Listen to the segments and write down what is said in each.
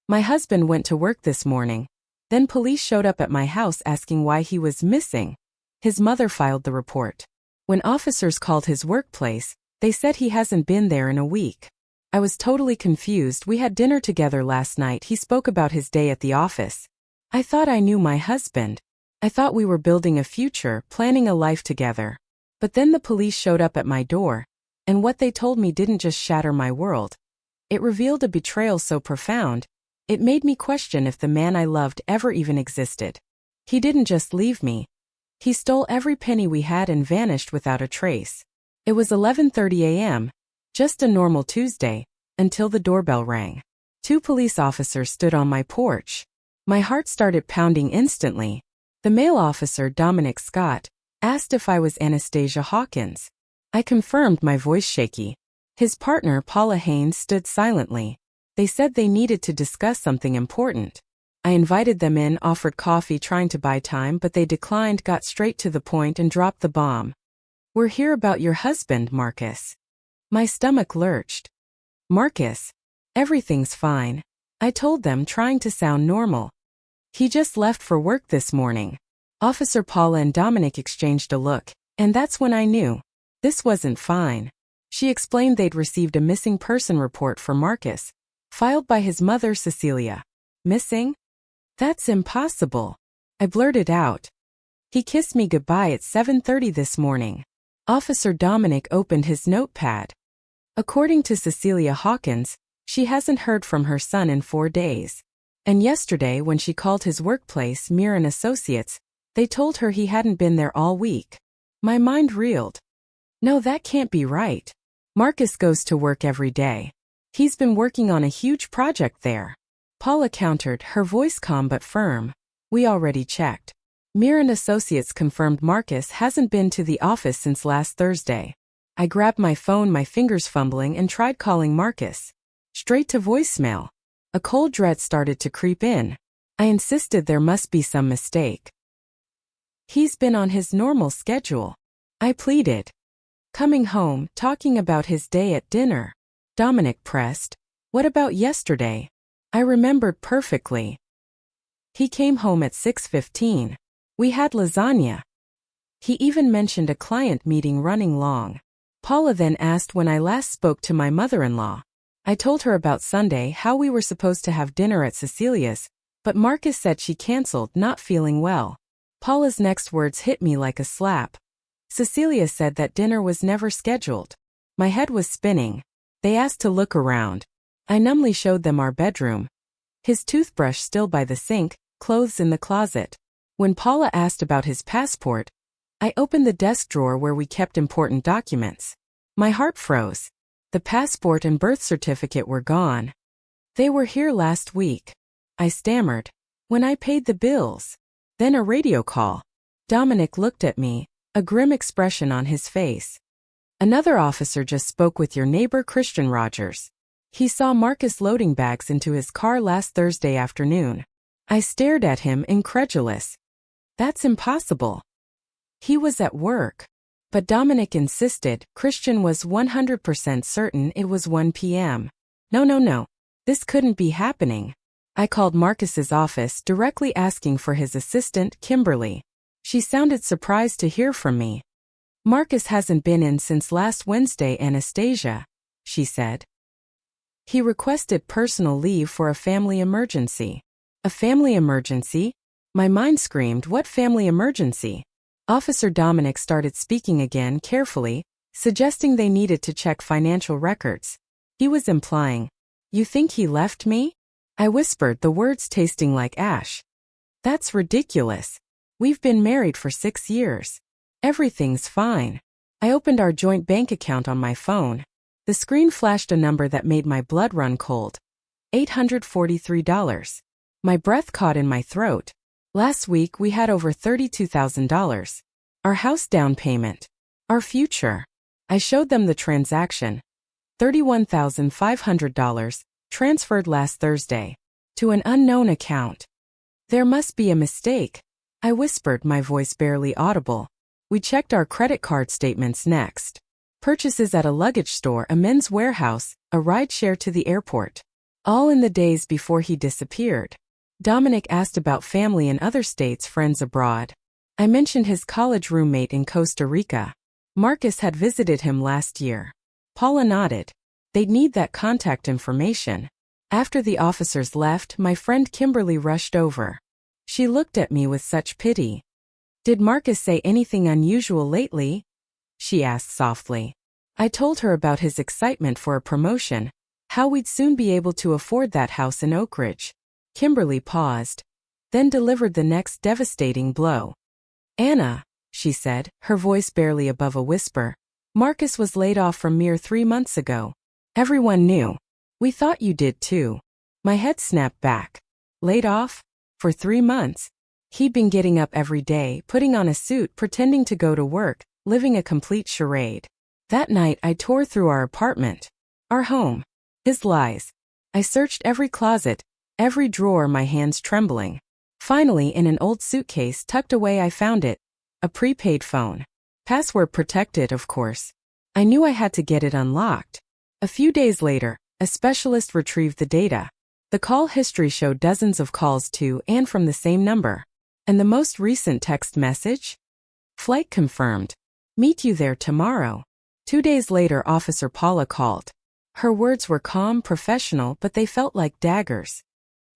My husband went to work this morning. Then police showed up at my house asking why he was missing. His mother filed the report. When officers called his workplace, they said he hasn't been there in a week. I was totally confused. We had dinner together last night. He spoke about his day at the office. I thought I knew my husband. I thought we were building a future, planning a life together. But then the police showed up at my door, and what they told me didn't just shatter my world. It revealed a betrayal so profound, it made me question if the man I loved ever even existed. He didn't just leave me. He stole every penny we had and vanished without a trace. It was 11:30 a.m., just a normal Tuesday, until the doorbell rang. 2 police officers stood on my porch. My heart started pounding instantly. The male officer, Dominic Scott, asked if I was Anastasia Hawkins. I confirmed, my voice shaky. His partner, Paula Haynes, stood silently. They said they needed to discuss something important. I invited them in, offered coffee, trying to buy time, but they declined, got straight to the point, and dropped the bomb. "We're here about your husband, Marcus." My stomach lurched. "Marcus? Everything's fine," I told them, trying to sound normal. "He just left for work this morning." Officer Paula and Dominic exchanged a look, and that's when I knew. This wasn't fine. She explained they'd received a missing person report for Marcus, filed by his mother, Cecilia. "Missing? That's impossible," I blurted out. "He kissed me goodbye at 7:30 this morning." Officer Dominic opened his notepad. According to Cecilia Hawkins, she hasn't heard from her son in 4 days. And yesterday, when she called his workplace, Mir and Associates, they told her he hadn't been there all week. My mind reeled. No, that can't be right. Marcus goes to work every day. He's been working on a huge project there. Paula countered, her voice calm but firm. "We already checked. Mir and Associates confirmed Marcus hasn't been to the office since last Thursday." I grabbed my phone, my fingers fumbling, and tried calling Marcus. Straight to voicemail. A cold dread started to creep in. I insisted there must be some mistake. "He's been on his normal schedule," I pleaded. "Coming home, talking about his day at dinner." Dominic pressed. "What about yesterday?" I remembered perfectly. "He came home at 6:15. We had lasagna." He even mentioned a client meeting running long. Paula then asked when I last spoke to my mother-in-law. I told her about Sunday, how we were supposed to have dinner at Cecilia's, but Marcus said she canceled, not feeling well. Paula's next words hit me like a slap. Cecilia said that dinner was never scheduled. My head was spinning. They asked to look around. I numbly showed them our bedroom. His toothbrush still by the sink, clothes in the closet. When Paula asked about his passport, I opened the desk drawer where we kept important documents. My heart froze. The passport and birth certificate were gone. "They were here last week," I stammered, "when I paid the bills." Then a radio call. Dominic looked at me, a grim expression on his face. "Another officer just spoke with your neighbor, Christian Rogers. He saw Marcus loading bags into his car last Thursday afternoon." I stared at him, incredulous. "That's impossible. He was at work." But Dominic insisted. Christian was 100% certain it was 1 p.m. No. This couldn't be happening. I called Marcus's office, directly asking for his assistant, Kimberly. She sounded surprised to hear from me. "Marcus hasn't been in since last Wednesday, Anastasia," she said. "He requested personal leave for a family emergency." A family emergency? My mind screamed, what family emergency? Officer Dominic started speaking again, carefully, suggesting they needed to check financial records. He was implying, "You think he left me?" I whispered, the words tasting like ash. "That's ridiculous. We've been married for 6 years. Everything's fine." I opened our joint bank account on my phone. The screen flashed a number that made my blood run cold. $843. My breath caught in my throat. Last week we had over $32,000. Our house down payment. Our future. I showed them the transaction. $31,500, transferred last Thursday. To an unknown account. "There must be a mistake," I whispered, my voice barely audible. We checked our credit card statements next. Purchases at a luggage store, a men's warehouse, a ride share to the airport. All in the days before he disappeared. Dominic asked about family in other states, friends abroad. I mentioned his college roommate in Costa Rica. Marcus had visited him last year. Paula nodded. They'd need that contact information. After the officers left, my friend Kimberly rushed over. She looked at me with such pity. "Did Marcus say anything unusual lately?" she asked softly. I told her about his excitement for a promotion, how we'd soon be able to afford that house in Oak Ridge. Kimberly paused, then delivered the next devastating blow. "Anna," she said, her voice barely above a whisper, "Marcus was laid off from mere 3 months ago. Everyone knew. We thought you did too." My head snapped back. Laid off? For 3 months? He'd been getting up every day, putting on a suit, pretending to go to work, living a complete charade. That night I tore through our apartment. Our home. His lies. I searched every closet, every drawer, my hands trembling. Finally, in an old suitcase tucked away, I found it. A prepaid phone. Password protected, of course. I knew I had to get it unlocked. A few days later, a specialist retrieved the data. The call history showed dozens of calls to and from the same number. And the most recent text message? "Flight confirmed. Meet you there tomorrow." 2 days later, Officer Paula called. Her words were calm, professional, but they felt like daggers.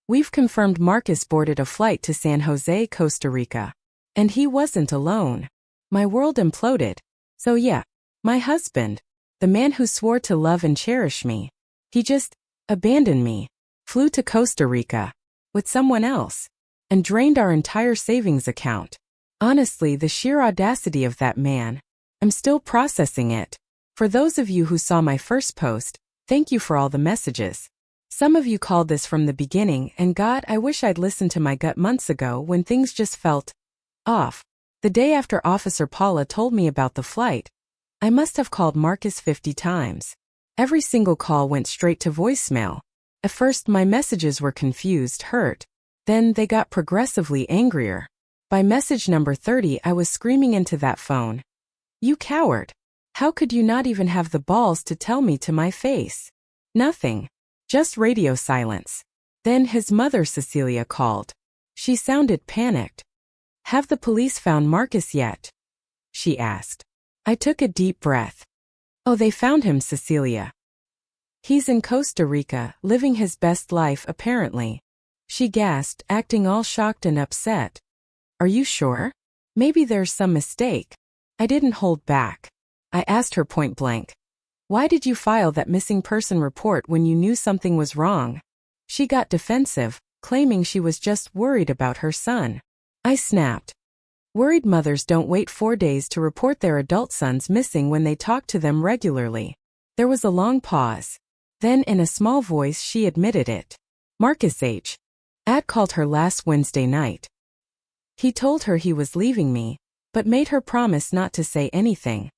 "We've confirmed Marcus boarded a flight to San Jose, Costa Rica. And he wasn't alone." My world imploded. So yeah, my husband, the man who swore to love and cherish me, he just abandoned me, flew to Costa Rica with someone else, and drained our entire savings account. Honestly, the sheer audacity of that man. I'm still processing it. For those of you who saw my first post, thank you for all the messages. Some of you called this from the beginning, and God, I wish I'd listened to my gut months ago when things just felt off. The day after Officer Paula told me about the flight, I must have called Marcus 50 times. Every single call went straight to voicemail. At first, my messages were confused, hurt. Then they got progressively angrier. By message number 30, I was screaming into that phone. "You coward! How could you not even have the balls to tell me to my face?" Nothing. Just radio silence. Then his mother, Cecilia, called. She sounded panicked. "Have the police found Marcus yet?" she asked. I took a deep breath. "Oh, they found him, Cecilia. He's in Costa Rica, living his best life, apparently." She gasped, acting all shocked and upset. "Are you sure? Maybe there's some mistake." I didn't hold back. I asked her point blank. "Why did you file that missing person report when you knew something was wrong?" She got defensive, claiming she was just worried about her son. I snapped. Worried mothers don't wait 4 days to report their adult sons missing when they talk to them regularly. There was a long pause. Then, in a small voice, she admitted it. "Marcus H. Ad called her last Wednesday night. He told her he was leaving me, but made her promise not to say anything.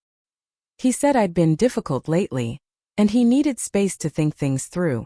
He said I'd been difficult lately, and he needed space to think things through.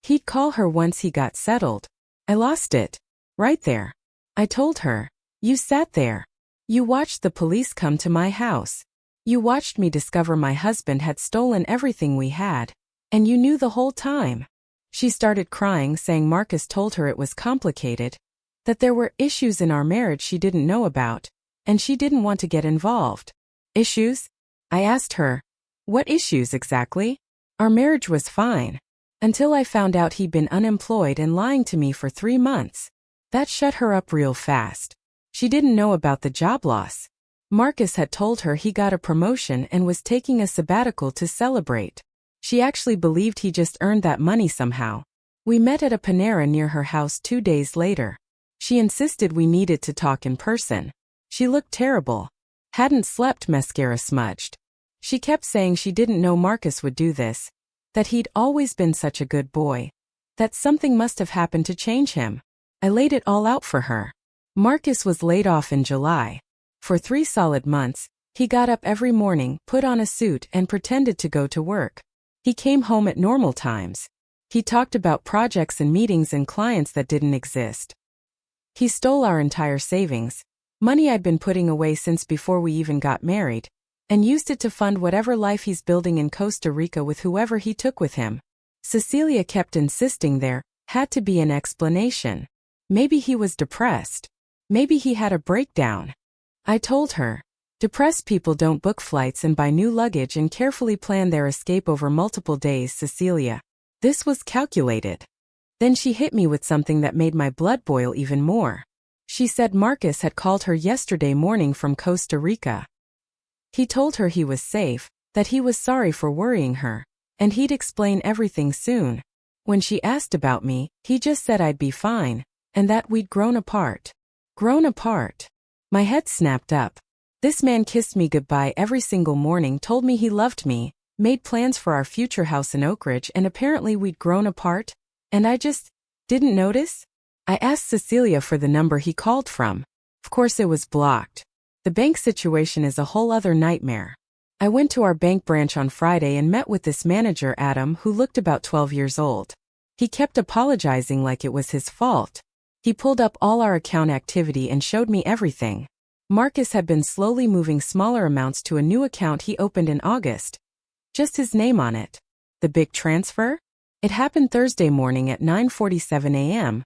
He'd call her once he got settled." I lost it. Right there. I told her, "You sat there. You watched the police come to my house. You watched me discover my husband had stolen everything we had. And you knew the whole time." She started crying, saying Marcus told her it was complicated, that there were issues in our marriage she didn't know about, and she didn't want to get involved. "Issues?" I asked her. "What issues exactly?" "Our marriage was fine. Until I found out he'd been unemployed and lying to me for 3 months. That shut her up real fast. She didn't know about the job loss. Marcus had told her he got a promotion and was taking a sabbatical to celebrate. She actually believed he just earned that money somehow. We met at a Panera near her house 2 days later. She insisted we needed to talk in person. She looked terrible. Hadn't slept, mascara smudged. She kept saying she didn't know Marcus would do this, that he'd always been such a good boy, that something must have happened to change him. I laid it all out for her. Marcus was laid off in July. For 3 solid months, he got up every morning, put on a suit, and pretended to go to work. He came home at normal times. He talked about projects and meetings and clients that didn't exist. He stole our entire savings, money I'd been putting away since before we even got married, and used it to fund whatever life he's building in Costa Rica with whoever he took with him. Cecilia kept insisting there had to be an explanation. Maybe he was depressed. Maybe he had a breakdown. I told her, depressed people don't book flights and buy new luggage and carefully plan their escape over multiple days, Cecilia. This was calculated. Then she hit me with something that made my blood boil even more. She said Marcus had called her yesterday morning from Costa Rica. He told her he was safe, that he was sorry for worrying her, and he'd explain everything soon. When she asked about me, he just said I'd be fine, and that we'd grown apart. Grown apart. My head snapped up. This man kissed me goodbye every single morning, told me he loved me, made plans for our future house in Oak Ridge, and apparently we'd grown apart, and I just didn't notice? I asked Cecilia for the number he called from. Of course it was blocked. The bank situation is a whole other nightmare. I went to our bank branch on Friday and met with this manager, Adam, who looked about 12 years old. He kept apologizing like it was his fault. He pulled up all our account activity and showed me everything. Marcus had been slowly moving smaller amounts to a new account he opened in August. Just his name on it. The big transfer? It happened Thursday morning at 9:47 a.m.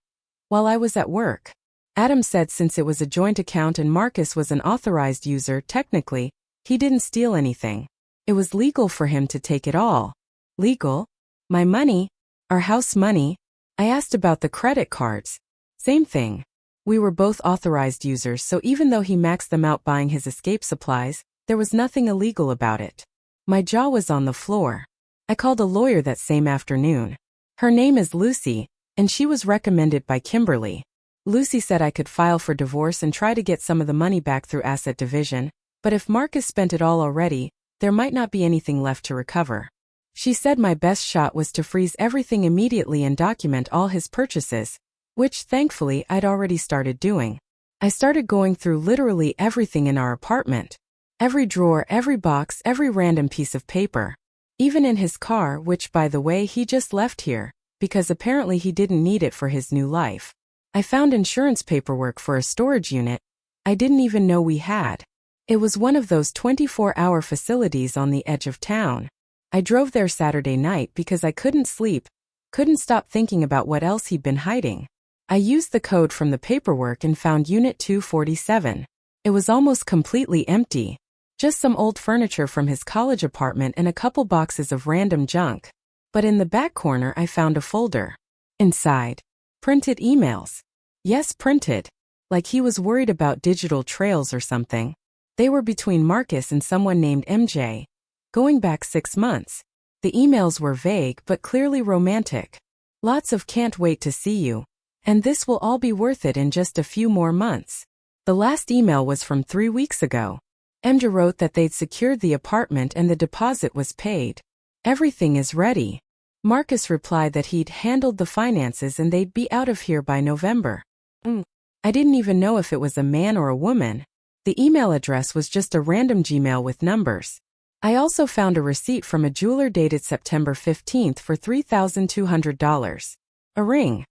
while I was at work. Adam said since it was a joint account and Marcus was an authorized user, technically, he didn't steal anything. It was legal for him to take it all. Legal? My money? Our house money? I asked about the credit cards. Same thing. We were both authorized users, so even though he maxed them out buying his escape supplies, there was nothing illegal about it. My jaw was on the floor. I called a lawyer that same afternoon. Her name is Lucy, and she was recommended by Kimberly. Lucy said I could file for divorce and try to get some of the money back through asset division, but if Marcus spent it all already, there might not be anything left to recover. She said my best shot was to freeze everything immediately and document all his purchases, which thankfully I'd already started doing. I started going through literally everything in our apartment. Every drawer, every box, every random piece of paper. Even in his car, which by the way he just left here, because apparently he didn't need it for his new life. I found insurance paperwork for a storage unit I didn't even know we had. It was one of those 24-hour facilities on the edge of town. I drove there Saturday night because I couldn't sleep, couldn't stop thinking about what else he'd been hiding. I used the code from the paperwork and found Unit 247. It was almost completely empty. Just some old furniture from his college apartment and a couple boxes of random junk. But in the back corner I found a folder. Inside, printed emails. Yes, printed. Like he was worried about digital trails or something. They were between Marcus and someone named MJ. Going back 6 months. The emails were vague but clearly romantic. Lots of "can't wait to see you. And this will all be worth it in just a few more months." The last email was from 3 weeks ago. MJ wrote that they'd secured the apartment and the deposit was paid. Everything is ready. Marcus replied that he'd handled the finances and they'd be out of here by November. I didn't even know if it was a man or a woman. The email address was just a random Gmail with numbers. I also found a receipt from a jeweler dated September 15th for $3,200. A ring.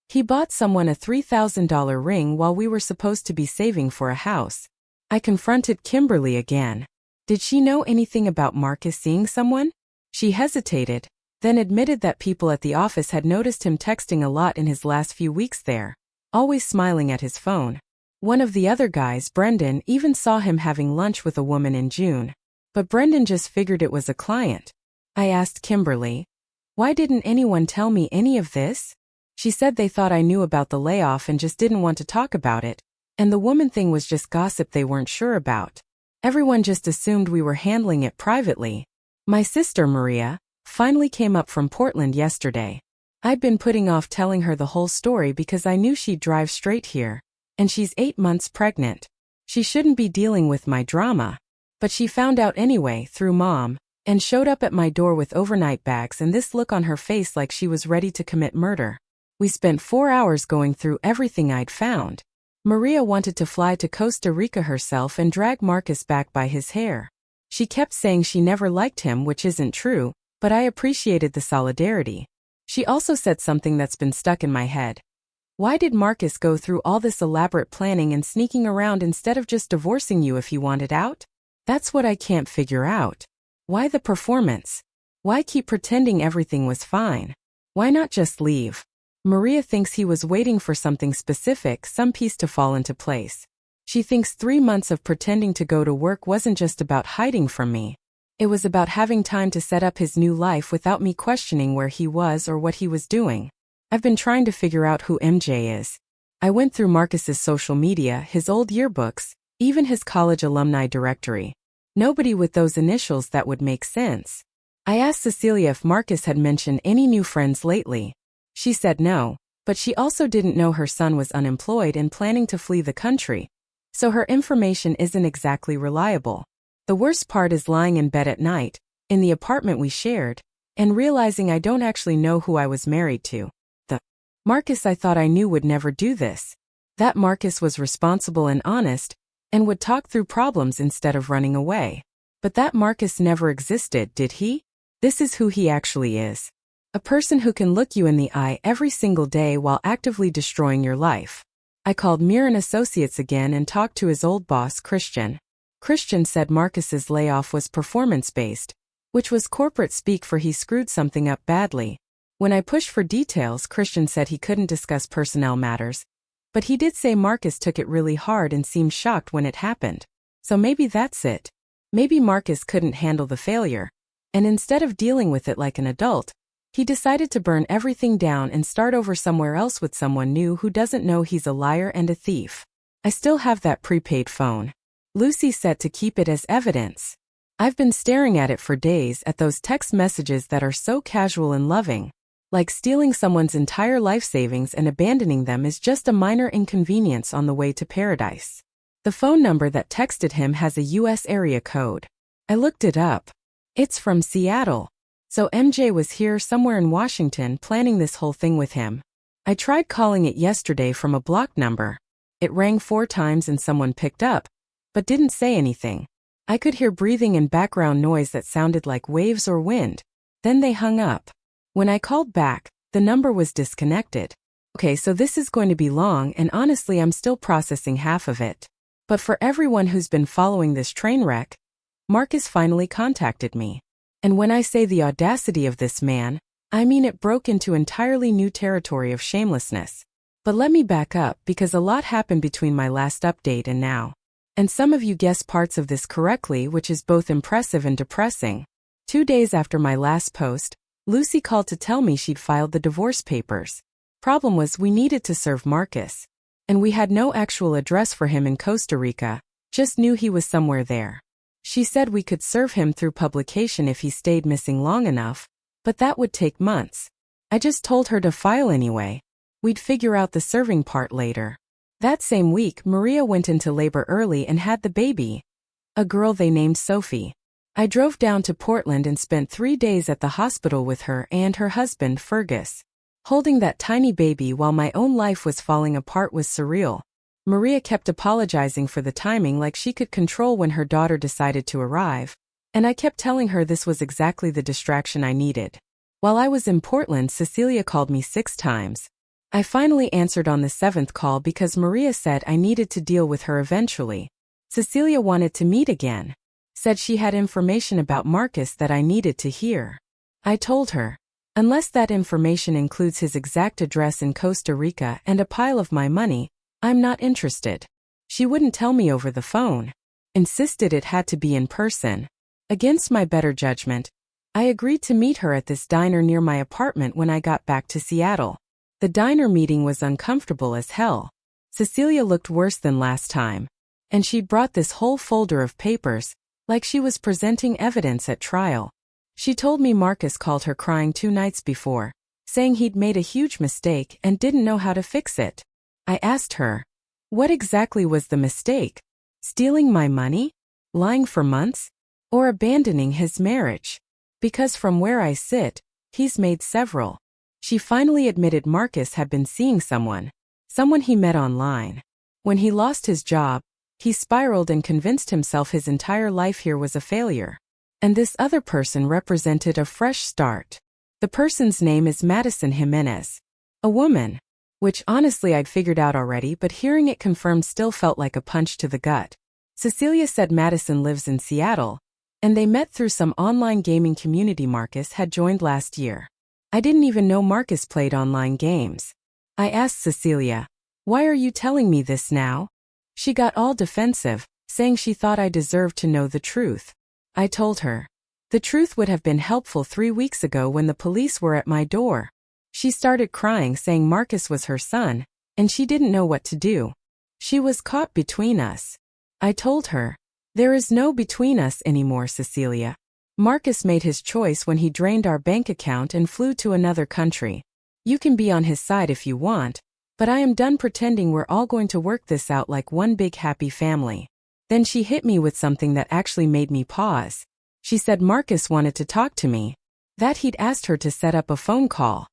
He bought someone a $3,000 ring while we were supposed to be saving for a house. I confronted Kimberly again. Did she know anything about Marcus seeing someone? She hesitated, then admitted that people at the office had noticed him texting a lot in his last few weeks there, always smiling at his phone. One of the other guys, Brendan, even saw him having lunch with a woman in June. But Brendan just figured it was a client. I asked Kimberly, why didn't anyone tell me any of this? She said they thought I knew about the layoff and just didn't want to talk about it, and the woman thing was just gossip they weren't sure about. Everyone just assumed we were handling it privately. My sister, Maria, finally came up from Portland yesterday. I'd been putting off telling her the whole story because I knew she'd drive straight here, and she's 8 months pregnant. She shouldn't be dealing with my drama. But she found out anyway, through Mom, and showed up at my door with overnight bags and this look on her face like she was ready to commit murder. We spent 4 hours going through everything I'd found. Maria wanted to fly to Costa Rica herself and drag Marcus back by his hair. She kept saying she never liked him, which isn't true, but I appreciated the solidarity. She also said something that's been stuck in my head. Why did Marcus go through all this elaborate planning and sneaking around instead of just divorcing you if he wanted out? That's what I can't figure out. Why the performance? Why keep pretending everything was fine? Why not just leave? Maria thinks he was waiting for something specific, some piece to fall into place. She thinks 3 months of pretending to go to work wasn't just about hiding from me. It was about having time to set up his new life without me questioning where he was or what he was doing. I've been trying to figure out who MJ is. I went through Marcus's social media, his old yearbooks, even his college alumni directory. Nobody with those initials that would make sense. I asked Cecilia if Marcus had mentioned any new friends lately. She said no, but she also didn't know her son was unemployed and planning to flee the country. So her information isn't exactly reliable. The worst part is lying in bed at night, in the apartment we shared, and realizing I don't actually know who I was married to. The Marcus I thought I knew would never do this. That Marcus was responsible and honest, and would talk through problems instead of running away. But that Marcus never existed, did he? This is who he actually is. A person who can look you in the eye every single day while actively destroying your life. I called Mir & Associates again and talked to his old boss, Christian. Christian said Marcus's layoff was performance-based, which was corporate speak for he screwed something up badly. When I pushed for details, Christian said he couldn't discuss personnel matters, but he did say Marcus took it really hard and seemed shocked when it happened. So maybe that's it. Maybe Marcus couldn't handle the failure, and instead of dealing with it like an adult, he decided to burn everything down and start over somewhere else with someone new who doesn't know he's a liar and a thief. I still have that prepaid phone. Lucy said to keep it as evidence. I've been staring at it for days at those text messages that are so casual and loving. Like stealing someone's entire life savings and abandoning them is just a minor inconvenience on the way to paradise. The phone number that texted him has a US area code. I looked it up. It's from Seattle. So MJ was here somewhere in Washington planning this whole thing with him. I tried calling it yesterday from a blocked number. It rang 4 times and someone picked up, but didn't say anything. I could hear breathing and background noise that sounded like waves or wind. Then they hung up. When I called back, the number was disconnected. Okay, so this is going to be long, and honestly I'm still processing half of it. But for everyone who's been following this train wreck, Marcus finally contacted me. And when I say the audacity of this man, I mean it broke into entirely new territory of shamelessness. But let me back up because a lot happened between my last update and now. And some of you guessed parts of this correctly, which is both impressive and depressing. 2 days after my last post, Lucy called to tell me she'd filed the divorce papers. Problem was we needed to serve Marcus. And we had no actual address for him in Costa Rica, just knew he was somewhere there. She said we could serve him through publication if he stayed missing long enough, but that would take months. I just told her to file anyway. We'd figure out the serving part later. That same week, Maria went into labor early and had the baby. A girl they named Sophie. I drove down to Portland and spent 3 days at the hospital with her and her husband, Fergus. Holding that tiny baby while my own life was falling apart was surreal. Maria kept apologizing for the timing like she could control when her daughter decided to arrive, and I kept telling her this was exactly the distraction I needed. While I was in Portland, Cecilia called me 6 times. I finally answered on the 7th call because Maria said I needed to deal with her eventually. Cecilia wanted to meet again. Said she had information about Marcus that I needed to hear. I told her, unless that information includes his exact address in Costa Rica and a pile of my money, I'm not interested. She wouldn't tell me over the phone. Insisted it had to be in person. Against my better judgment, I agreed to meet her at this diner near my apartment when I got back to Seattle. The diner meeting was uncomfortable as hell. Cecilia looked worse than last time. And she'd brought this whole folder of papers, like she was presenting evidence at trial. She told me Marcus called her crying 2 nights before, saying he'd made a huge mistake and didn't know how to fix it. I asked her, what exactly was the mistake? Stealing my money? Lying for months? Or abandoning his marriage? Because from where I sit, he's made several. She finally admitted Marcus had been seeing someone he met online. When he lost his job, he spiraled and convinced himself his entire life here was a failure. And this other person represented a fresh start. The person's name is Madison Jimenez. A woman. Which honestly I'd figured out already, but hearing it confirmed still felt like a punch to the gut. Cecilia said Madison lives in Seattle, and they met through some online gaming community Marcus had joined last year. I didn't even know Marcus played online games. I asked Cecilia, "Why are you telling me this now?" She got all defensive, saying she thought I deserved to know the truth. I told her, "The truth would have been helpful 3 weeks ago when the police were at my door." She started crying, saying Marcus was her son, and she didn't know what to do. She was caught between us. I told her, "There is no between us anymore, Cecilia. Marcus made his choice when he drained our bank account and flew to another country. You can be on his side if you want, but I am done pretending we're all going to work this out like one big happy family." Then she hit me with something that actually made me pause. She said Marcus wanted to talk to me, that he'd asked her to set up a phone call.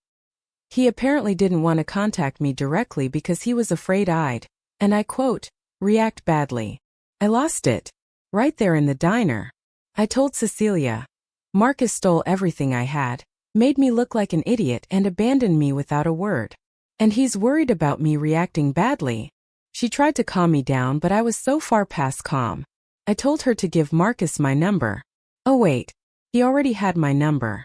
He apparently didn't want to contact me directly because he was afraid I'd, and I quote, "react badly." I lost it. Right there in the diner. I told Cecilia, "Marcus stole everything I had, made me look like an idiot and abandoned me without a word. And he's worried about me reacting badly." She tried to calm me down, but I was so far past calm. I told her to give Marcus my number. Oh wait, he already had my number.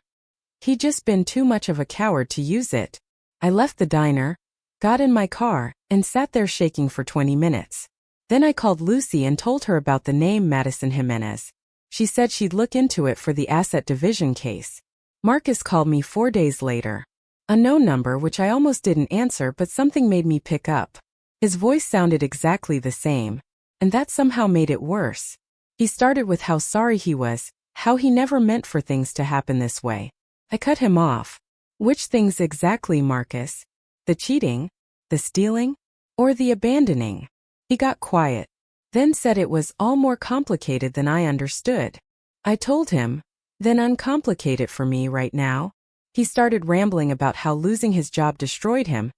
He'd just been too much of a coward to use it. I left the diner, got in my car, and sat there shaking for 20 minutes. Then I called Lucy and told her about the name Madison Jimenez. She said she'd look into it for the asset division case. Marcus called me 4 days later. A no number which I almost didn't answer, but something made me pick up. His voice sounded exactly the same, and that somehow made it worse. He started with how sorry he was, how he never meant for things to happen this way. I cut him off. "Which things exactly, Marcus? The cheating? The stealing? Or the abandoning?" He got quiet, then said it was all more complicated than I understood. I told him, "Then uncomplicate it for me right now." He started rambling about how losing his job destroyed him,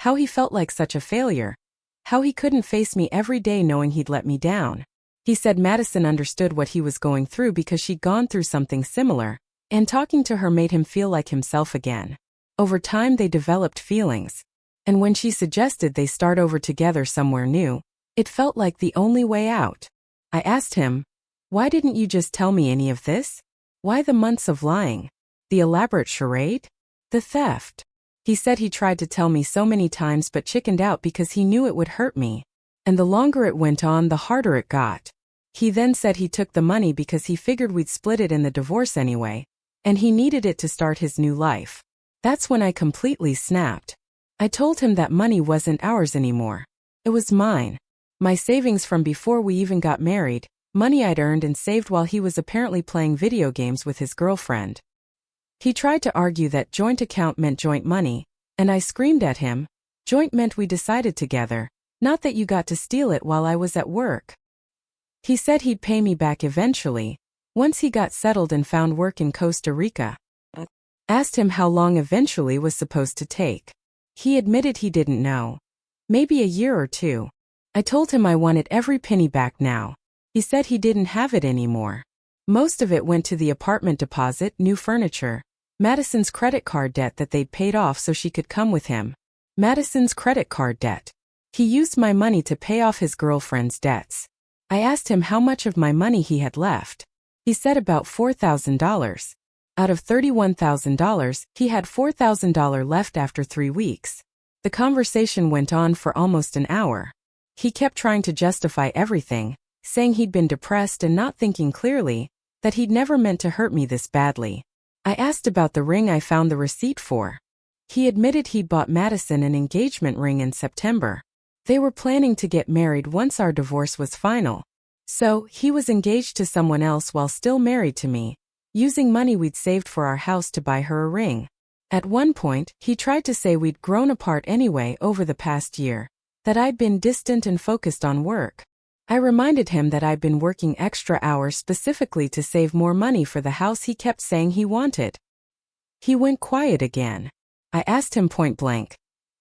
how he felt like such a failure, how he couldn't face me every day knowing he'd let me down. He said Madison understood what he was going through because she'd gone through something similar, and talking to her made him feel like himself again. Over time they developed feelings, and when she suggested they start over together somewhere new, it felt like the only way out. I asked him, "Why didn't you just tell me any of this? Why the months of lying? The elaborate charade? The theft?" He said he tried to tell me so many times but chickened out because he knew it would hurt me. And the longer it went on, the harder it got. He then said he took the money because he figured we'd split it in the divorce anyway, and he needed it to start his new life. That's when I completely snapped. I told him that money wasn't ours anymore. It was mine. My savings from before we even got married, money I'd earned and saved while he was apparently playing video games with his girlfriend. He tried to argue that joint account meant joint money, and I screamed at him, "Joint meant we decided together, not that you got to steal it while I was at work." He said he'd pay me back eventually, once he got settled and found work in Costa Rica. Asked him how long eventually was supposed to take. He admitted he didn't know. Maybe a year or 2. I told him I wanted every penny back now. He said he didn't have it anymore. Most of it went to the apartment deposit, new furniture, Madison's credit card debt that they'd paid off so she could come with him. Madison's credit card debt. He used my money to pay off his girlfriend's debts. I asked him how much of my money he had left. He said about $4,000. Out of $31,000, he had $4,000 left after 3 weeks. The conversation went on for almost an hour. He kept trying to justify everything, saying he'd been depressed and not thinking clearly, that he'd never meant to hurt me this badly. I asked about the ring I found the receipt for. He admitted he'd bought Madison an engagement ring in September. They were planning to get married once our divorce was final. So, he was engaged to someone else while still married to me, using money we'd saved for our house to buy her a ring. At one point, he tried to say we'd grown apart anyway over the past year, that I'd been distant and focused on work. I reminded him that I'd been working extra hours specifically to save more money for the house he kept saying he wanted. He went quiet again. I asked him point blank,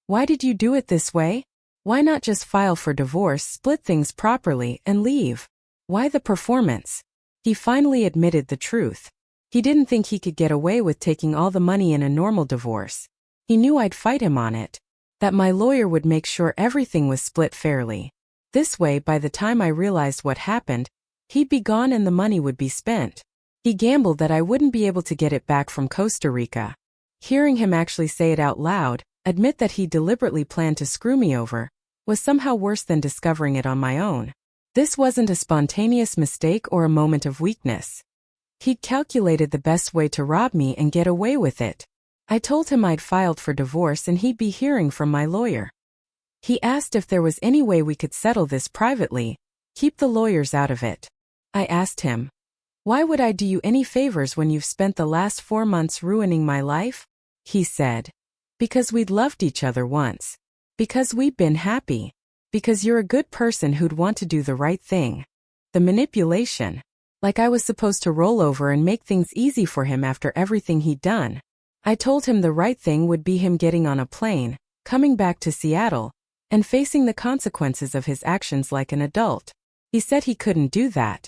"Why did you do it this way? Why not just file for divorce, split things properly, and leave? Why the performance?" He finally admitted the truth. He didn't think he could get away with taking all the money in a normal divorce. He knew I'd fight him on it, that my lawyer would make sure everything was split fairly. This way, by the time I realized what happened, he'd be gone and the money would be spent. He gambled that I wouldn't be able to get it back from Costa Rica. Hearing him actually say it out loud, admit that he deliberately planned to screw me over, was somehow worse than discovering it on my own. This wasn't a spontaneous mistake or a moment of weakness. He'd calculated the best way to rob me and get away with it. I told him I'd filed for divorce and he'd be hearing from my lawyer. He asked if there was any way we could settle this privately, keep the lawyers out of it. I asked him, "Why would I do you any favors when you've spent the last 4 months ruining my life?" He said, "Because we'd loved each other once. Because we'd been happy. Because you're a good person who'd want to do the right thing." The manipulation. Like I was supposed to roll over and make things easy for him after everything he'd done. I told him the right thing would be him getting on a plane, coming back to Seattle, and facing the consequences of his actions like an adult. He said he couldn't do that.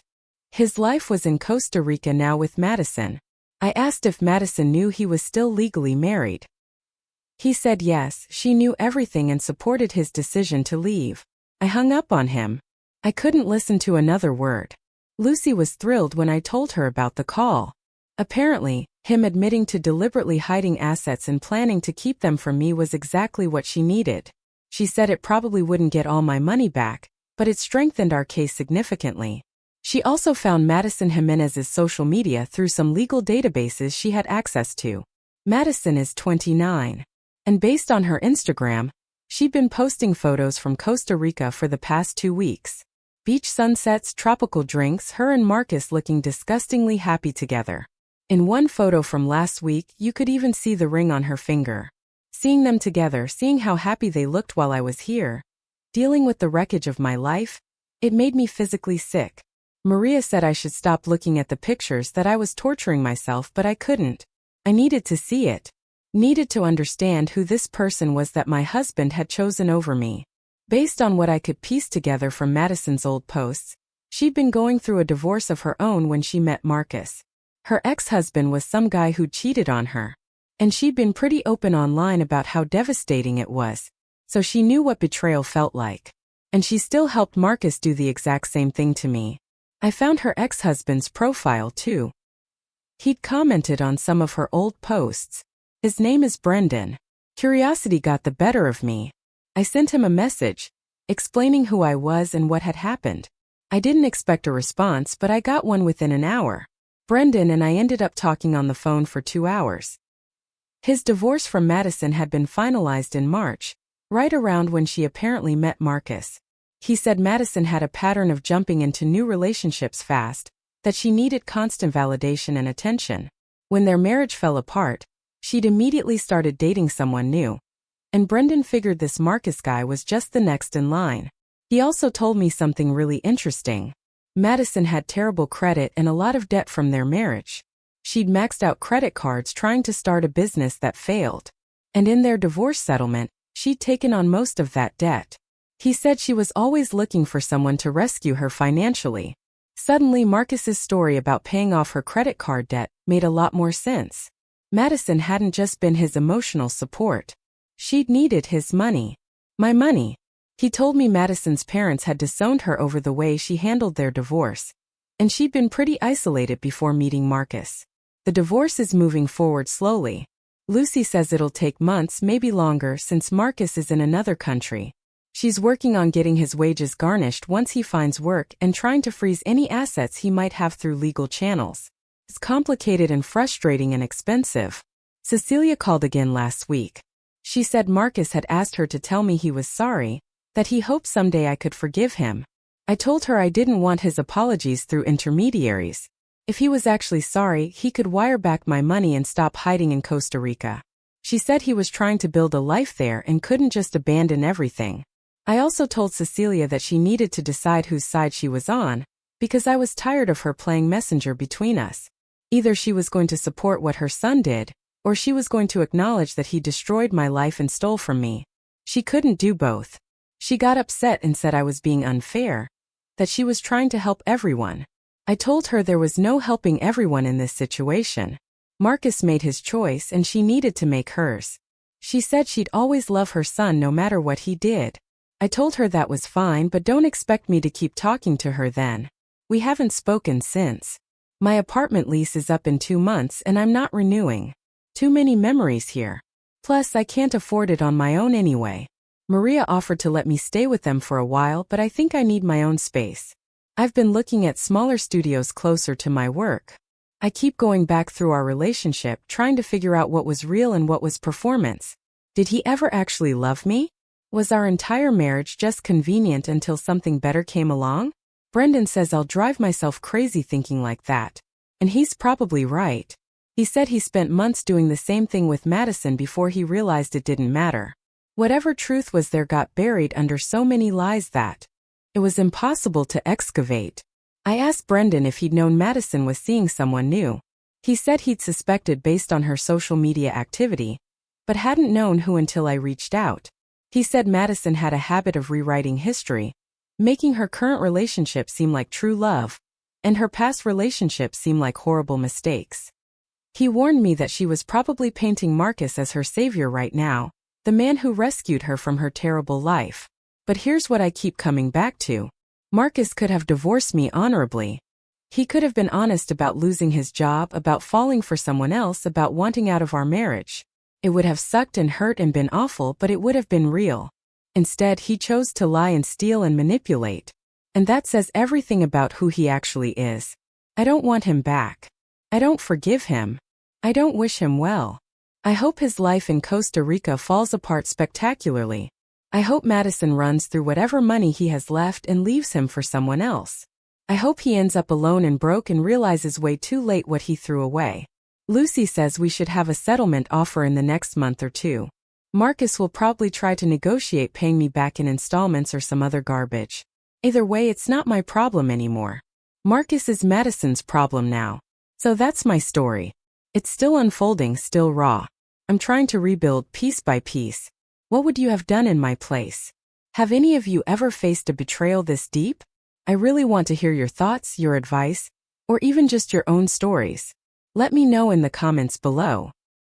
His life was in Costa Rica now with Madison. I asked if Madison knew he was still legally married. He said yes, she knew everything and supported his decision to leave. I hung up on him. I couldn't listen to another word. Lucy was thrilled when I told her about the call. Apparently, him admitting to deliberately hiding assets and planning to keep them from me was exactly what she needed. She said it probably wouldn't get all my money back, but it strengthened our case significantly. She also found Madison Jimenez's social media through some legal databases she had access to. Madison is 29. And based on her Instagram, she'd been posting photos from Costa Rica for the past 2 weeks. Beach sunsets, tropical drinks, her and Marcus looking disgustingly happy together. In one photo from last week, you could even see the ring on her finger. Seeing them together, seeing how happy they looked while I was here, dealing with the wreckage of my life, it made me physically sick. Maria said I should stop looking at the pictures, that I was torturing myself, but I couldn't. I needed to see it. Needed to understand who this person was that my husband had chosen over me. Based on what I could piece together from Madison's old posts, she'd been going through a divorce of her own when she met Marcus. Her ex-husband was some guy who cheated on her. And she'd been pretty open online about how devastating it was, so she knew what betrayal felt like. And she still helped Marcus do the exact same thing to me. I found her ex-husband's profile too. He'd commented on some of her old posts. His name is Brendan. Curiosity got the better of me. I sent him a message, explaining who I was and what had happened. I didn't expect a response, but I got one within an hour. Brendan and I ended up talking on the phone for 2 hours. His divorce from Madison had been finalized in March, right around when she apparently met Marcus. He said Madison had a pattern of jumping into new relationships fast, that she needed constant validation and attention. When their marriage fell apart, she'd immediately started dating someone new. And Brendan figured this Marcus guy was just the next in line. He also told me something really interesting. Madison had terrible credit and a lot of debt from their marriage. She'd maxed out credit cards trying to start a business that failed. And in their divorce settlement, she'd taken on most of that debt. He said she was always looking for someone to rescue her financially. Suddenly, Marcus's story about paying off her credit card debt made a lot more sense. Madison hadn't just been his emotional support. She'd needed his money. My money. He told me Madison's parents had disowned her over the way she handled their divorce. And she'd been pretty isolated before meeting Marcus. The divorce is moving forward slowly. Lucy says it'll take months, maybe longer, since Marcus is in another country. She's working on getting his wages garnished once he finds work and trying to freeze any assets he might have through legal channels. It's complicated and frustrating and expensive. Cecilia called again last week. She said Marcus had asked her to tell me he was sorry, that he hoped someday I could forgive him. I told her I didn't want his apologies through intermediaries. If he was actually sorry, he could wire back my money and stop hiding in Costa Rica. She said he was trying to build a life there and couldn't just abandon everything. I also told Cecilia that she needed to decide whose side she was on, because I was tired of her playing messenger between us. Either she was going to support what her son did, or she was going to acknowledge that he destroyed my life and stole from me. She couldn't do both. She got upset and said I was being unfair, that she was trying to help everyone. I told her there was no helping everyone in this situation. Marcus made his choice and she needed to make hers. She said she'd always love her son no matter what he did. I told her that was fine, but don't expect me to keep talking to her then. We haven't spoken since. My apartment lease is up in 2 months and I'm not renewing. Too many memories here. Plus, I can't afford it on my own anyway. Maria offered to let me stay with them for a while, but I think I need my own space. I've been looking at smaller studios closer to my work. I keep going back through our relationship, trying to figure out what was real and what was performance. Did he ever actually love me? Was our entire marriage just convenient until something better came along? Brendan says I'll drive myself crazy thinking like that. And he's probably right. He said he spent months doing the same thing with Madison before he realized it didn't matter. Whatever truth was there got buried under so many lies that it was impossible to excavate. I asked Brendan if he'd known Madison was seeing someone new. He said he'd suspected based on her social media activity, but hadn't known who until I reached out. He said Madison had a habit of rewriting history, making her current relationship seem like true love, and her past relationships seem like horrible mistakes. He warned me that she was probably painting Marcus as her savior right now, the man who rescued her from her terrible life. But here's what I keep coming back to. Marcus could have divorced me honorably. He could have been honest about losing his job, about falling for someone else, about wanting out of our marriage. It would have sucked and hurt and been awful, but it would have been real. Instead, he chose to lie and steal and manipulate. And that says everything about who he actually is. I don't want him back. I don't forgive him. I don't wish him well. I hope his life in Costa Rica falls apart spectacularly. I hope Madison runs through whatever money he has left and leaves him for someone else. I hope he ends up alone and broke and realizes way too late what he threw away. Lucy says we should have a settlement offer in the next month or two. Marcus will probably try to negotiate paying me back in installments or some other garbage. Either way, it's not my problem anymore. Marcus is Madison's problem now. So that's my story. It's still unfolding, still raw. I'm trying to rebuild piece by piece. What would you have done in my place? Have any of you ever faced a betrayal this deep? I really want to hear your thoughts, your advice, or even just your own stories. Let me know in the comments below.